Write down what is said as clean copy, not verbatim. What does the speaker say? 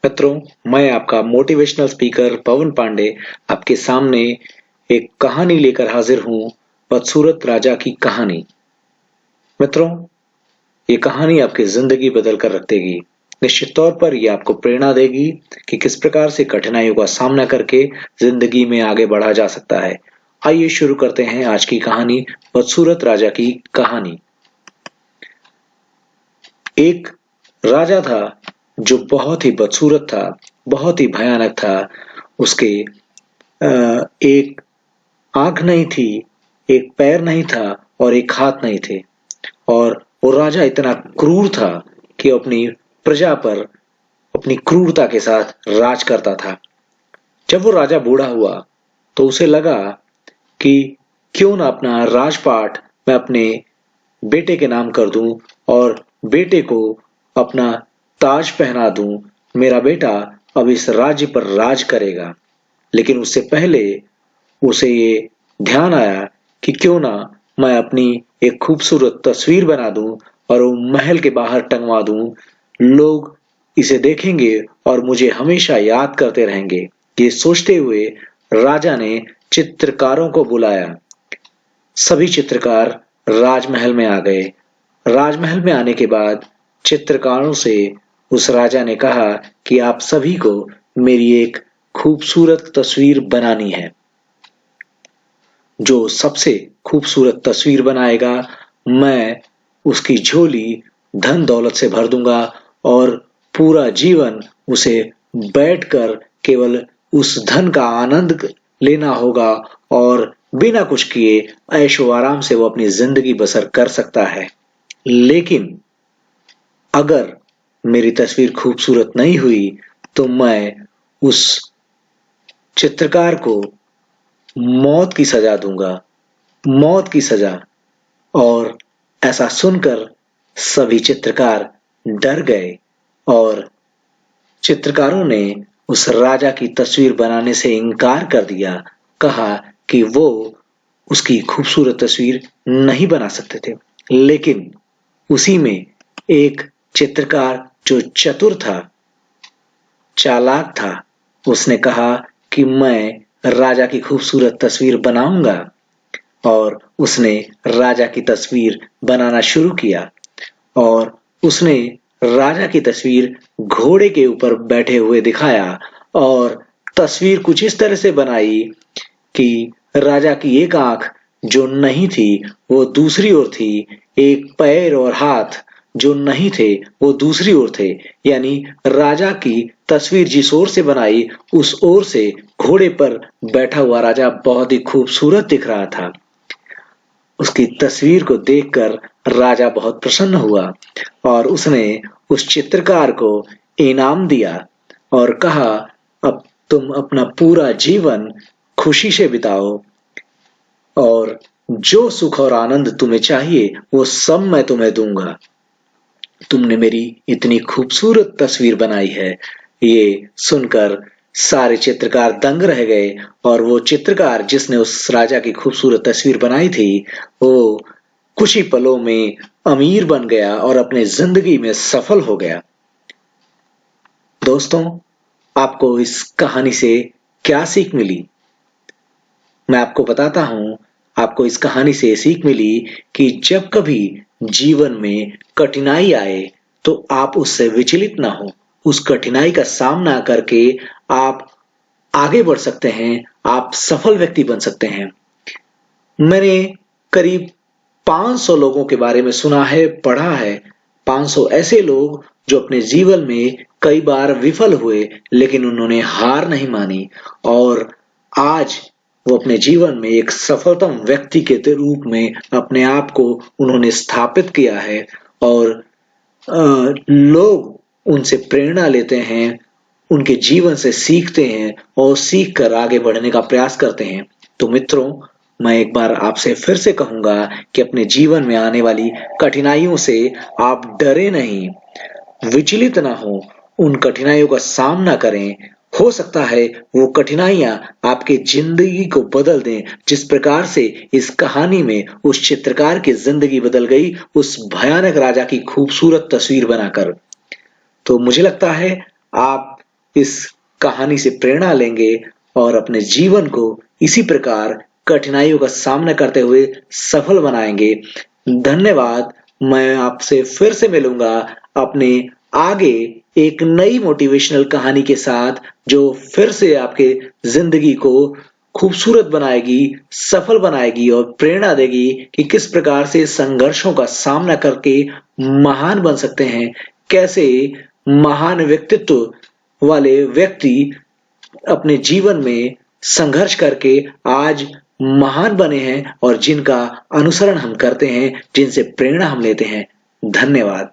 मित्रों, मैं आपका मोटिवेशनल स्पीकर पवन पांडे आपके सामने एक कहानी लेकर हाजिर हूँ। बदसूरत राजा की कहानी। मित्रों, ये कहानी आपकी जिंदगी बदल कर रख देगी। निश्चित तौर पर ये आपको प्रेरणा देगी कि किस प्रकार से कठिनाइयों का सामना करके जिंदगी में आगे बढ़ा जा सकता है। आइए शुरू करते हैं आज की कहानी, बदसूरत राजा की कहानी। एक राजा था जो बहुत ही बदसूरत था, बहुत ही भयानक था। उसके एक आंख नहीं थी, एक पैर नहीं था और एक हाथ नहीं थे। और वो राजा इतना क्रूर था कि अपनी प्रजा पर अपनी क्रूरता के साथ राज करता था। जब वो राजा बूढ़ा हुआ तो उसे लगा कि क्यों ना अपना राजपाट मैं अपने बेटे के नाम कर दूं और बेटे को अपना ताज पहना दूं। मेरा बेटा अब इस राज्य पर राज करेगा। लेकिन उससे पहले उसे ये ध्यान आया कि क्यों ना मैं अपनी एक खूबसूरत तस्वीर बना दूं और वो महल के बाहर टंगवा दूं। लोग इसे देखेंगे और मुझे हमेशा याद करते रहेंगे। ये सोचते हुए राजा ने चित्रकारों को बुलाया। सभी चित्रकार राजमहल में आ गए। राजमहल में आने के बाद चित्रकारों से उस राजा ने कहा कि आप सभी को मेरी एक खूबसूरत तस्वीर बनानी है। जो सबसे खूबसूरत तस्वीर बनाएगा, मैं उसकी झोली धन दौलत से भर दूंगा और पूरा जीवन उसे बैठकर केवल उस धन का आनंद लेना होगा और बिना कुछ किए ऐशो आराम से वो अपनी जिंदगी बसर कर सकता है। लेकिन अगर मेरी तस्वीर खूबसूरत नहीं हुई तो मैं उस चित्रकार को मौत की सजा दूंगा, मौत की सजा। और ऐसा सुनकर सभी चित्रकार डर गए और चित्रकारों ने उस राजा की तस्वीर बनाने से इनकार कर दिया। कहा कि वो उसकी खूबसूरत तस्वीर नहीं बना सकते थे। लेकिन उसी में एक चित्रकार जो चतुर था, चालाक था, उसने कहा कि मैं राजा की खूबसूरत तस्वीर बनाऊंगा। और उसने राजा की तस्वीर बनाना शुरू किया और उसने राजा की तस्वीर घोड़े के ऊपर बैठे हुए दिखाया और तस्वीर कुछ इस तरह से बनाई कि राजा की एक आंख जो नहीं थी वो दूसरी ओर थी, एक पैर और हाथ जो नहीं थे वो दूसरी ओर थे। यानी राजा की तस्वीर जिस ओर से बनाई उस ओर से घोड़े पर बैठा हुआ राजा बहुत ही खूबसूरत दिख रहा था। उसकी तस्वीर को देखकर राजा बहुत प्रसन्न हुआ और उसने उस चित्रकार को इनाम दिया और कहा, अब तुम अपना पूरा जीवन खुशी से बिताओ और जो सुख और आनंद तुम्हें चाहिए वो सब मैं तुम्हें दूंगा। तुमने मेरी इतनी खूबसूरत तस्वीर बनाई है। ये सुनकर सारे चित्रकार दंग रह गए और वो चित्रकार जिसने उस राजा की खूबसूरत तस्वीर बनाई थी वो कुछ ही पलों में अमीर बन गया और अपने जिंदगी में सफल हो गया। दोस्तों, आपको इस कहानी से क्या सीख मिली? मैं आपको बताता हूं। आपको इस कहानी से सीख मिली कि जब कभी जीवन में कठिनाई आए तो आप उससे विचलित ना हो। उस कठिनाई का सामना करके आप आगे बढ़ सकते हैं, आप सफल व्यक्ति बन सकते हैं। मैंने करीब 500 लोगों के बारे में सुना है, पढ़ा है। 500 ऐसे लोग जो अपने जीवन में कई बार विफल हुए लेकिन उन्होंने हार नहीं मानी और आज वो अपने जीवन में एक सफलतम व्यक्ति के रूप में अपने आप को उन्होंने स्थापित किया है और लोग उनसे प्रेरणा लेते हैं, उनके जीवन से सीखते हैं और सीख कर आगे बढ़ने का प्रयास करते हैं। तो मित्रों, मैं एक बार आपसे फिर से कहूंगा कि अपने जीवन में आने वाली कठिनाइयों से आप डरे नहीं, विचलित ना हो, उन कठिनाइयों का सामना करें। हो सकता है वो कठिनाइयां आपके जिंदगी को बदल दें, जिस प्रकार से इस कहानी में उस चित्रकार की जिंदगी बदल गई उस भयानक राजा की खूबसूरत तस्वीर बनाकर। तो मुझे लगता है आप इस कहानी से प्रेरणा लेंगे और अपने जीवन को इसी प्रकार कठिनाइयों का सामना करते हुए सफल बनाएंगे। धन्यवाद। मैं आपसे फिर से मिलूंगा अपने आगे एक नई मोटिवेशनल कहानी के साथ, जो फिर से आपके जिंदगी को खूबसूरत बनाएगी, सफल बनाएगी और प्रेरणा देगी कि किस प्रकार से संघर्षों का सामना करके महान बन सकते हैं, कैसे महान व्यक्तित्व वाले व्यक्ति अपने जीवन में संघर्ष करके आज महान बने हैं और जिनका अनुसरण हम करते हैं, जिनसे प्रेरणा हम लेते हैं। धन्यवाद।